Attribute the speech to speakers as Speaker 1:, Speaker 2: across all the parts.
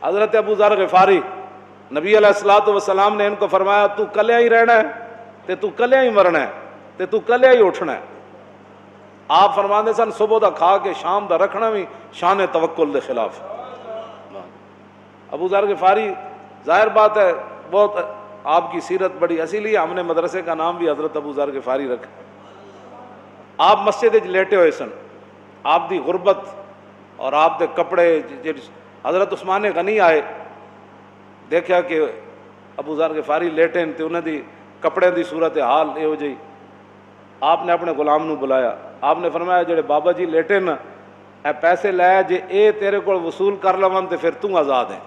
Speaker 1: حضرت ابو ذر غفاری نبی علیہ الصلوۃ والسلام نے ان کو فرمایا تو کلیا ہی رہنا ہے تے تو کلیا ہی مرنا ہے تے تو کلیا ہی اٹھنا ہے. آپ فرماندے سن صبح دا کھا کے شام دا رکھنا بھی شان توکل دے خلاف. ابو ذر غفاری ظاہر بات ہے بہت آپ کی سیرت بڑی، اسی لیے ہم نے مدرسے کا نام بھی حضرت ابو ذر غفاری رکھا. آپ مسجد وچ لیٹے ہوئے سن، آپ دی غربت اور آپ دے کپڑے حضرت عثمان غنی آئے، دیکھا کہ ابو ذر غفاری لیٹے تے انہاں دی کپڑے دی صورت حال یہو جی. آپ نے اپنے غلام نو بلایا، آپ نے فرمایا جڑے بابا جی لیٹے نا اے پیسے لے جے اے تیرے کو وصول کر لون تے پھر تو آزاد ہے.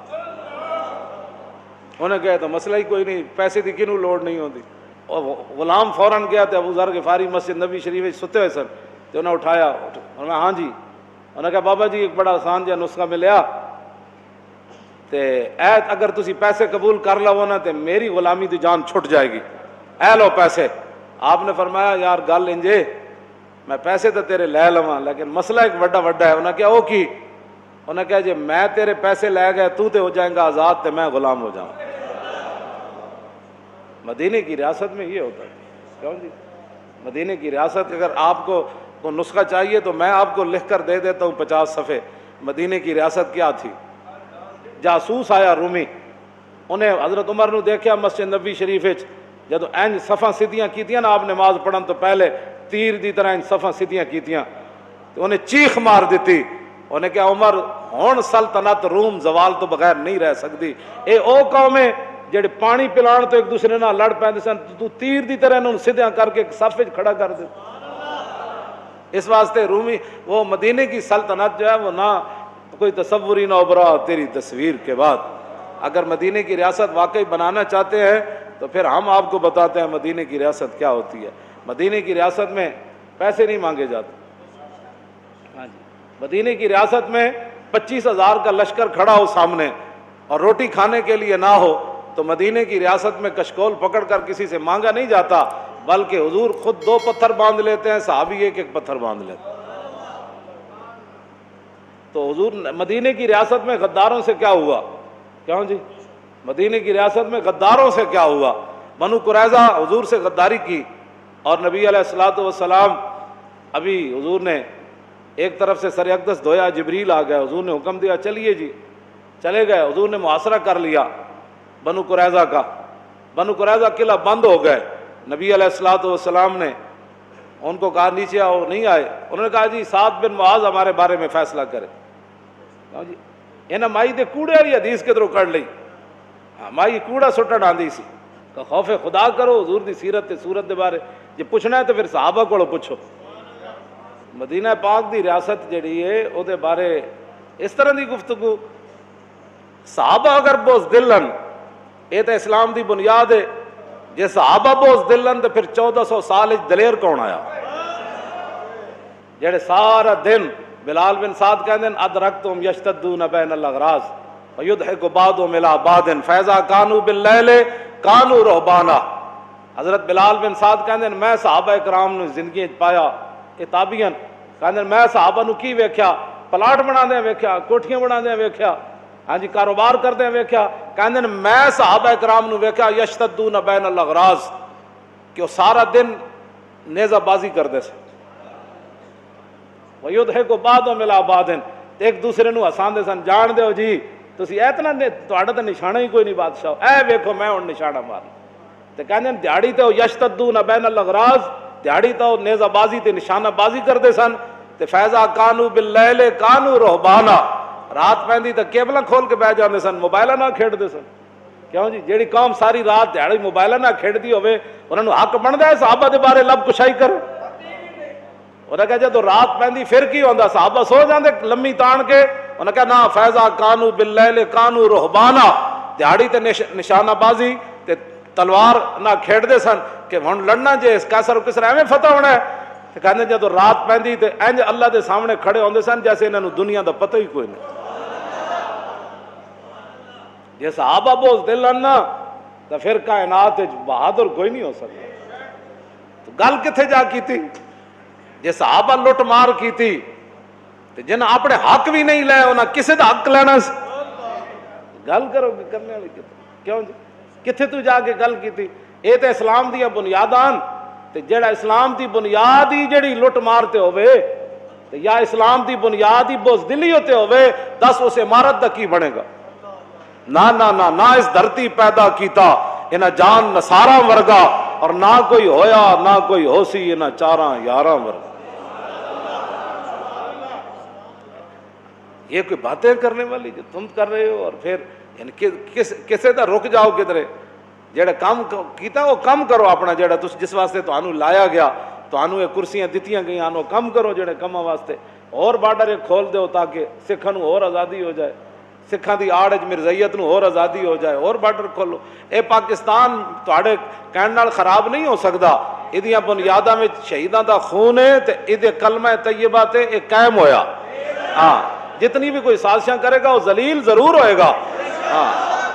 Speaker 1: انہیں کہا تو مسئلہ ہی کوئی نہیں، پیسے دی کنوں لوڑ نہیں ہوتی. اور غلام فوراً گیا تے ابو ذر غفاری مسجد نبی شریف میں ستے ہوئے سن تے انہیں اٹھایا، فرمایا ہاں جی. انہیں کہا بابا جی ایک بڑا آسان جہا نسخہ ملیا تے اے اگر تسی پیسے قبول کر لو نا تے میری غلامی دی جان چھٹ جائے گی، اے لو پیسے. آپ نے فرمایا یار گل انجے میں پیسے تو تیرے لے لواں لیکن مسئلہ ایک وڈا ہے. انہیں کہا او کی؟ انہیں کہا جی میں تیرے پیسے لے گئے تو تے ہو جائیں گا آزاد تے میں غلام ہو جاؤں. مدینے کی ریاست میں یہ ہوتا ہے. کیوں جی مدینے کی ریاست اگر آپ کو نسخہ چاہیے تو میں آپ کو لکھ کر دے دیتا ہوں 50 صفحے. مدینے کی ریاست کیا تھی؟ جاسوس آیا رومی، انہیں حضرت عمر نو دیکھا مسجد نبی شریف وچ جدو اینج صفاں سیدھیاں کیتیاں نا آپ نماز پڑھن تو پہلے تیر دی طرح اینج صفاں سیدھیاں کیتیاں تو انہیں چیخ مار دیتی. انہیں کہا عمر ہون سلطنت روم زوال تو بغیر نہیں رہ سکتی. اے او قوم ہے جڑے پانی پلان تو ایک دوسرے نال لڑ پیندے سن، تو تیر دی طرح انہوں سیدھیاں کر کے ایک صف وچ کھڑا کر دے. اس واسطے رومی وہ مدینے کی سلطنت جو ہے وہ نہ کوئی تصوری نہ ابھرا تیری تصویر کے بعد. اگر مدینے کی ریاست واقعی بنانا چاہتے ہیں تو پھر ہم آپ کو بتاتے ہیں مدینے کی ریاست کیا ہوتی ہے. مدینے کی ریاست میں پیسے نہیں مانگے جاتے. ہاں جی مدینے کی ریاست میں 25,000 کا لشکر کھڑا ہو سامنے اور روٹی کھانے کے لیے نہ ہو تو مدینے کی ریاست میں کشکول پکڑ کر کسی سے مانگا نہیں جاتا، بلکہ حضور خود 2 پتھر باندھ لیتے ہیں، صحابی ایک پتھر باندھ لیتے ہیں. تو حضور مدینے کی ریاست میں غداروں سے کیا ہوا؟ کیوں جی مدینے کی ریاست میں غداروں سے کیا ہوا؟ بنو قریظہ حضور سے غداری کی اور نبی علیہ الصلوۃ والسلام ابھی حضور نے ایک طرف سے سر اقدس دھویا، جبریل آ گیا، حضور نے حکم دیا چلیے جی، چلے گئے. حضور نے محاصرہ کر لیا بنو قریظہ کا. بنو قریظہ قلعہ بند ہو گئے. نبی علیہ الصلوۃ والسلام نے ان کو کہا نیچے آؤ، نہیں آئے. انہوں نے کہا جی سعد بن معاذ ہمارے بارے میں فیصلہ کرے. جی انہیں مائی دے کوڑے والی حدیث کدھروں کڑ لئی، مائی کوڑا سٹن آندی سی. کہ خوف خدا کرو، حضور دی سیرت تے صورت دے بارے جی پوچھنا ہے تو پھر صحابہ کو پوچھو. مدینہ پاک دی ریاست جڑی ہے او دے بارے اس طرح دی گفتگو، صحابہ اگر بوز دلن یہ تو اسلام دی بنیاد ہے. جے صحابہ بوز دلن تو پھر 1400 سال دلیر کون آیا جڑے سارا دن بلال بن سعد کہندے ادرکتم یشتدون بین الاغراض ویضحک بعضهم الی بعض فاذا کانوا باللیل کانوا رہبانا. حضرت بلال بن سعد کہندے میں صحابہ کرام نو زندگی پایا، تابعین کہندے میں صحابہ نو کی ویکھیا، پلاٹ بناندے ویکھیا، کوٹھیاں بناندے ویکھیا، ہاں جی کاروبار کردے ویکھیا. کہندے میں صحابہ کرام نو ویکھیا یشتدون بین الاغراض کہ وہ سارا دن نیزہ بازی کردے سے، ویضحک بعضهم الی بعض ایک دوسرے نو ہساندے سن. جان دیو جی تسی اتنا تہاڈا تے نشانہ ہی کوئی نہیں بادشاہ، اے ویکھو میں ہن نشانہ مارنا. تے کہندے دیہاڑی تے یشتدون بین الاغراض، دیہاڑی تے نیزہ بازی تے نشانہ بازی کردے سن. تے فیضا کانوا باللیل کانوا رہبانا، رات پیندی تے کیبلاں کھول کے بیٹھ جاندے سن، موبائلاں نہ کھیڈدے سن. کیوں جی جیڑی قوم ساری رات دیہاڑی موبائلاں نہ کھیڈدی ہوے انہاں نوں حق بندا ہے صحابہ دے بارے لب کشائی کرے؟ انہیں کہا جدو رات پیندی پھر کی ہوندا؟ صحابہ سو جاندے لمی تان کے. انہیں کہا نا فیضا کانوا باللیل کانوا رہبانا، دیہاڑی تے نشانہ بازی تے تلوار نہ کھیڈدے سن کہ ہن لڑنا جے اس قیصر و کسرا ایویں فتح ہونا ہے. تے کہندے جدو رات پیندی تے انج اللہ دے سامنے کھڑے ہوندے سن جیسے انہاں نوں دنیا دا پتہ ہی کوئی نہیں. جے صحابہ بوز دل ہن نا تو پھر کائنات وچ بہادر کوئی نہیں ہو سکتا. تو گل کتھے جا کیتی؟ جے صحابہ لٹ مار کیتی تے جنہاں اپنے حق بھی نہیں لے انہاں کسے دا حق لینا سی. گل کرو گے کرنے والی کیوں جی کتنے تو جا کے گل کی تھی؟ یہ تو اسلام دیا بنیاداں تے جڑا اسلام دی بنیاد ہی جڑی لٹ مارتے ہوئے تے یا اسلام دی بنیاد ہی بزدلی ہوتے ہوئے دس اس عمارت دا کی بنے گا؟ نہ نہ نہ نہ اس دھرتی پیدا کیتا انہاں جان نصارا ورگا اور نہ کوئی ہویا نہ کوئی ہو سی انہاں چاراں یاراں ورگا۔ یہ کوئی باتیں کرنے والی جو تم کر رہے ہو، اور پھر یعنی کسے دا رک جاؤ کدھرے؟ جڑا کام کیتا وہ کم کرو اپنا، جڑا تس جس واسطے تانوں لایا گیا تانوں یہ کرسیاں دتیاں گئیاں وہ کم کرو جڑے کماں واسطے، اور بارڈر کھول دیو تاکہ سکھاں نوں اور آزادی ہو جائے، سکھاں دی آڑ وچ مرزائیت نوں اور آزادی ہو جائے، اور بارڈر کھولو۔ اے پاکستان تہاڈے کہن نال خراب نہیں ہو سکدا، ایدیاں بنیاداں وچ شہیداں دا خون ہے تے ایدے کلمہ طیبہ تے اے قائم ہویا۔ ہاں جتنی بھی کوئی سازشاں کرے گا وہ ذلیل ضرور ہوئے گا۔ ہاں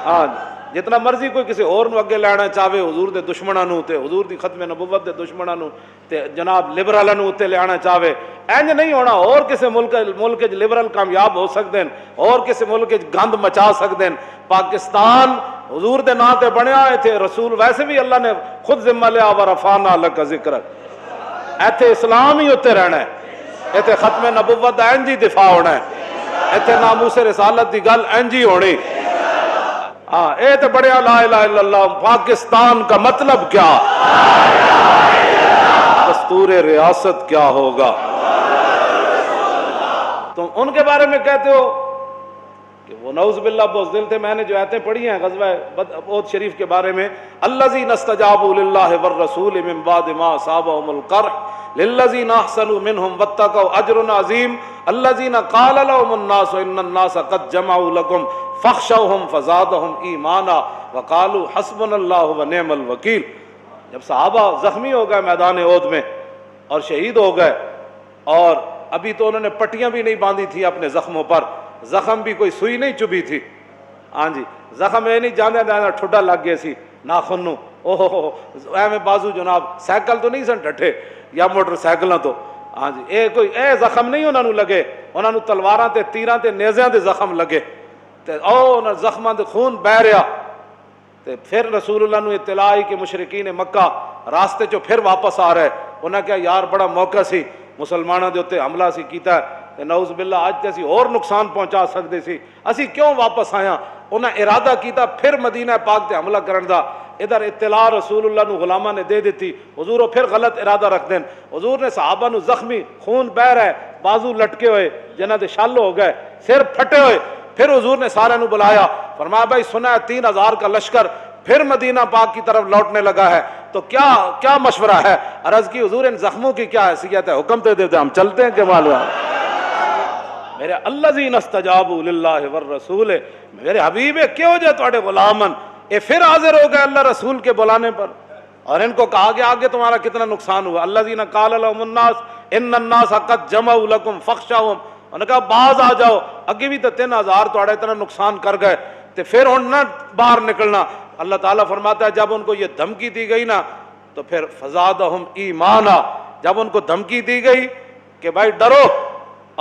Speaker 1: ہاں جتنا مرضی کوئی کسی اور نو اگے لینا چاہے حضور دے دشمناں نو تے حضور دی ختم نبوت دے دشمناں نو تے جناب لبرلاں نو تے لینا چاہے، انج نہیں ہونا۔ اور کسی ملک وچ لبرل کامیاب ہو سکدے ہیں، اور کسی ملک وچ گند مچا سکدے ہیں۔ پاکستان حضور دے نام تے بنیا ایتھے رسول ویسے بھی اللہ نے خود ذمہ لیا ورفعنا لک ذکرک، ایتھے اسلام ہی اتنے رہنا ہے، ایتھے ختم نبوت دا انج ہی دفاع ہونا ہے، ایتھے ناموس رسالت دی گل انج ہی ہونی۔ ہاں اے تے بڑے لا الہ الا اللہ۔ پاکستان کا مطلب کیا؟ دستور ریاست کیا ہوگا؟ تم ان کے بارے میں کہتے ہو کہ وہ نعوذ باللہ بزدل تھے۔ میں نے جو آیتیں پڑھی ہیں غزوہ احد شریف کے بارے میں، الذین استجابوا للہ والرسول من بعد ما اصابهم القرح للذین احسنوا منهم واتقوا اجر عظیم الذین قال لهم الناس ان الناس قد جمعوا لكم فاخشوهم فزادهم ایمانا وقالوا حسبنا اللہ ونعم الوکیل۔ جب صحابہ زخمی ہو گئے میدان احد میں اور شہید ہو گئے، اور ابھی تو انہوں نے پٹیاں بھی نہیں باندھی تھی اپنے زخموں پر، زخم بھی کوئی سوئی نہیں چبھی تھی، ہاں جی زخم یہ نہیں جانے دینا ٹھڈا لگ گیا سی ناخن نو، اوہ ایویں بازو جناب سائیکل تو نہیں سن ڈٹھے یا موٹر سائیکلاں تو، ہاں جی اے کوئی اے زخم نہیں انہوں نے لگے، انہوں نے تلواراں تے تیراں تے نیزیاں دے زخم لگے تے او انہاں زخماں دے خون بہ رہا۔ تے پھر رسول اللہ نے اطلاع آئی کہ مشرکین مکہ راستے چو پھر واپس آ رہے، انہاں کہا یار بڑا موقع سی مسلمانوں دے اوتے حملہ سی کیتا ہے تے نعوذ باللہ اج تے اسی اور نقصان پہنچا سکدے سی، اسی کیوں واپس آیا؟ انہاں ارادہ کیتا پھر مدینہ پاک تے حملہ کرن دا۔ ادھر اطلاع رسول اللہ نو غلامہ نے دے دیتی، حضور وہ پھر غلط ارادہ رکھ دین، حضور نے صحابہ نو زخمی خون بہ رہا ہے، بازو لٹکے ہوئے جنہاں دے شل ہو گئے، سر پھٹے ہوئے، پھر حضور نے سارے نو بلایا، فرمایا بھائی سنا ہے 3000 کا لشکر پھر مدینہ پاک کی طرف لوٹنے لگا ہے، تو کیا مشورہ ہے؟ عرض کی حضور ان زخموں کی کیا حیثیت ہے؟ حکم دے دیتے ہم چلتے ہیں کہ معلوم میرے الذین استجابوا للہ والرسول، میرے حبیب کیوں جے تواڈے غلامن اے پھر حاضر ہو گئے اللہ رسول کے بلانے پر، اور ان کو کہا گیا آگے تمہارا کتنا نقصان ہوا، الذین قال لهم الناس ان الناس قد جمعوا لكم فاخشوهم، انہوں نے کہا باز آ جاؤ، اگے بھی تو 3000 تواڈا اتنا نقصان کر گئے تے پھر ہن نہ باہر نکلنا۔ اللہ تعالیٰ فرماتا ہے جب ان کو یہ دھمکی دی گئی نا تو پھر فزادہم ایمانا، جب ان کو دھمکی دی گئی کہ بھائی ڈرو،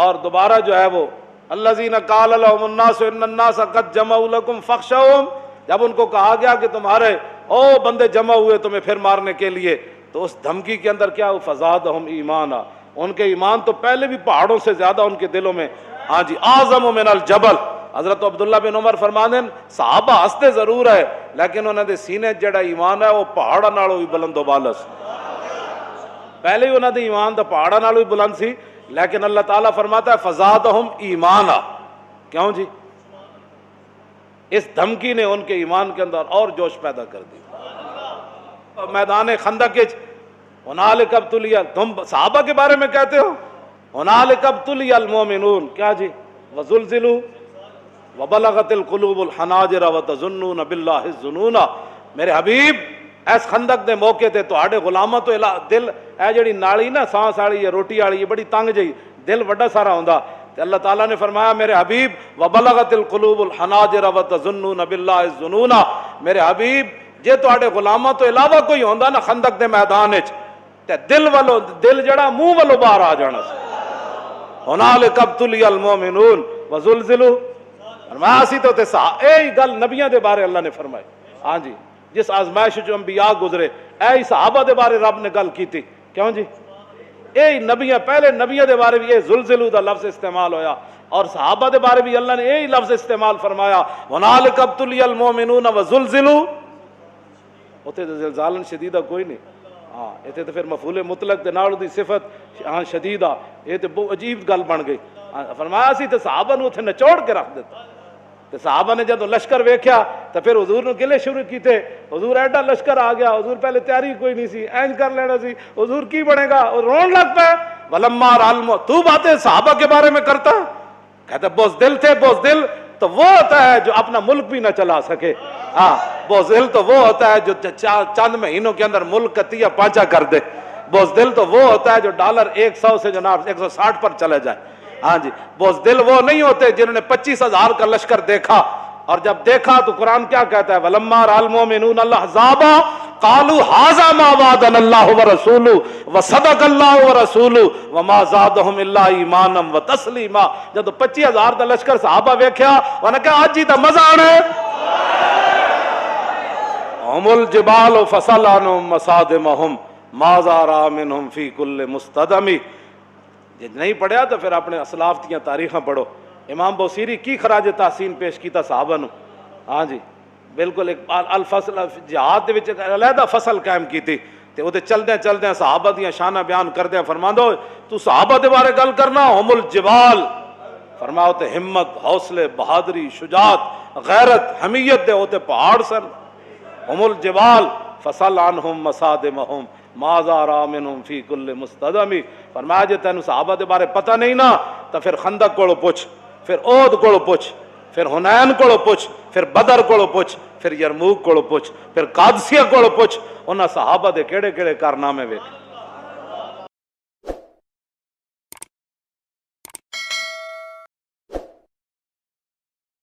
Speaker 1: اور دوبارہ جو ہے وہ الذین قال لهم الناس ان الناس قد جمعوا لكم فاخشوهم، جب ان کو کہا گیا کہ تمہارے او بندے جمع ہوئے تمہیں پھر مارنے کے لیے، تو اس دھمکی کے اندر کیا فزادہم ایمانا، ان کے ایمان تو پہلے بھی پہاڑوں سے زیادہ ان کے دلوں میں، ہاں جی اعظم من الجبل۔ حضرت عبداللہ بن عمر فرماتے ہیں صحابہ ہستے ضرور ہے لیکن انہوں نے سینے جڑا ایمان ہے وہ پہاڑاں نالوں بھی بلند و بالا سی، پہلے ہی انہوں نے ایمان تو پہاڑاں نالوں بھی بلند سی، لیکن اللہ تعالیٰ فرماتا ہے فزادہم ایمانا، کیوں جی؟ اس دھمکی نے ان کے ایمان کے اندر اور جوش پیدا کر دی۔ میدان خندق ہنالک ابتلی، تم صحابہ کے بارے میں کہتے ہو ہنالک ابتلی المومنون، کیا جی؟ وزلزلوا وبلغت القلوب الحناجر وتظنون باللہ الظنون۔ میرے حبیب اس خندق دے موقع تے تہاڈے غلاماں تو دل اے جڑی نالی نا سانس والی یا روٹی والی یہ بڑی تنگ جئی، دل وڈا سارا ہوندا، تے اللہ تعالیٰ نے فرمایا میرے حبیب وبلغت القلوب الحناجر وتظنون باللہ الظنون، میرے حبیب جے تہاڈے غلاماں تو علاوہ کوئی ہوندا نا خندق دے میدان وچ تے دل جڑا منہ والوں باہر آ جانا سی۔ ہنالک ابتلی المومنون وزلزلوا فرمایا اسی تو تے اے گل نبیاں دے بارے اللہ نے فرمائی. ہاں جی جس آزمائش جو انبیاء گزرے اے صحابہ دے بارے رب نے گل کیتی. کیوں جی اے نبیاں پہلے نبیاں دے بارے بھی اے زلزلو دا لفظ استعمال ہویا اور صحابہ دے بارے بھی اللہ نے یہی لفظ استعمال فرمایا هُنَالِكَ ابْتُلِيَ الْمُؤْمِنُونَ وَزُلْزِلُوا. اتنے تو زلزالن شدیدہ کوئی نہیں. ہاں اتنے تو پھر مفعول مطلق دے نال دی صفت ہاں شدیدہ یہ تو بہت عجیب گل بن گئی. فرمایا سی تے صحابہ نو اتنے نچوڑ کے رکھ دیتا. تے صحابہ نے جدو لشکر ویکھیا تو پھر حضور نے گلے شروع کیتے. حضور ایڈا لشکر آ گیا, حضور پہلے تیاری کوئی نہیں سی, اینج کر لینا سی, حضور کی بنے گا, اور رون لگ پہ. وَلَمَّا رَأَى الْمُؤْمِنُونَ تو باتیں صحابہ کے بارے میں کرتا. کہتے بزدل تھے. بزدل تو وہ ہوتا ہے جو اپنا ملک بھی نہ چلا سکے. ہاں بزدل تو وہ ہوتا ہے جو چند مہینوں کے اندر ملک کا تیا پانچا کر دے. بزدل تو وہ ہوتا ہے جو ڈالر 100 سے جناب 160 پر چلے جائے. ہاں جی بزدل وہ نہیں ہوتے جنہوں نے 25,000 کا لشکر دیکھا اور جب دیکھا تو قرآن کیا کہتا ہے وَلَمَّا رَأَى الْمُؤْمِنُونَ الْأَحْزَابَ قَالُوا هَٰذَا مَا وَعَدَنَا اللَّهُ وَرَسُولُهُ وَصَدَقَ اللَّهُ وَرَسُولُهُ وَمَا زَادَهُمْ إِلَّا إِيمَانًا وَتَسْلِيمًا. جب 25,000 کا لشکر صحابہ ویکھیا انہوں نے کہا اج ہی تو مزہ آنا ہے. هُمُ الْجِبَالُ فَصَلَّ عَنْهُمْ مَصَادِمَهُمْ مَا زَارَ مِنْهُمْ فِي كُلِّ مُسْتَدَمِ. یہ نہیں پڑھیا تو پھر اپنے اسلاف دیاں تاریخاں پڑھو. امام بوسیری کی خراج تحسین پیش کیتا صحابہ نو. ہاں جی بالکل ایک الفصل جہاد دے وچ علیحدہ فصل قائم کیتی تے او تے چلدے چلدے صحابہ دیاں شاناں بیان کردے فرماندا تو صحابہ دے بارے گل کرنا ہم الجبال. فرماؤ تے ہمت حوصلے بہادری شجاعت غیرت حمیت دے ہوتے پہاڑ سن. ہم الجبال فصل عنہم مصادمہم ما زار منہم فی کل مستدم. فرمایا جے تینوں صحابہ دے بارے پتہ نہیں نا تو پھر خندق کولو پوچھ, پھر احد کولو پوچھ, پھر حنین کولو پوچھ, پھر بدر کولو پوچھ, پھر یرموک کولو پوچھ, پھر قادسیہ کولو پوچھ. انہاں صحابہ دے کیڑے کیڑے کارنامے ویکھ.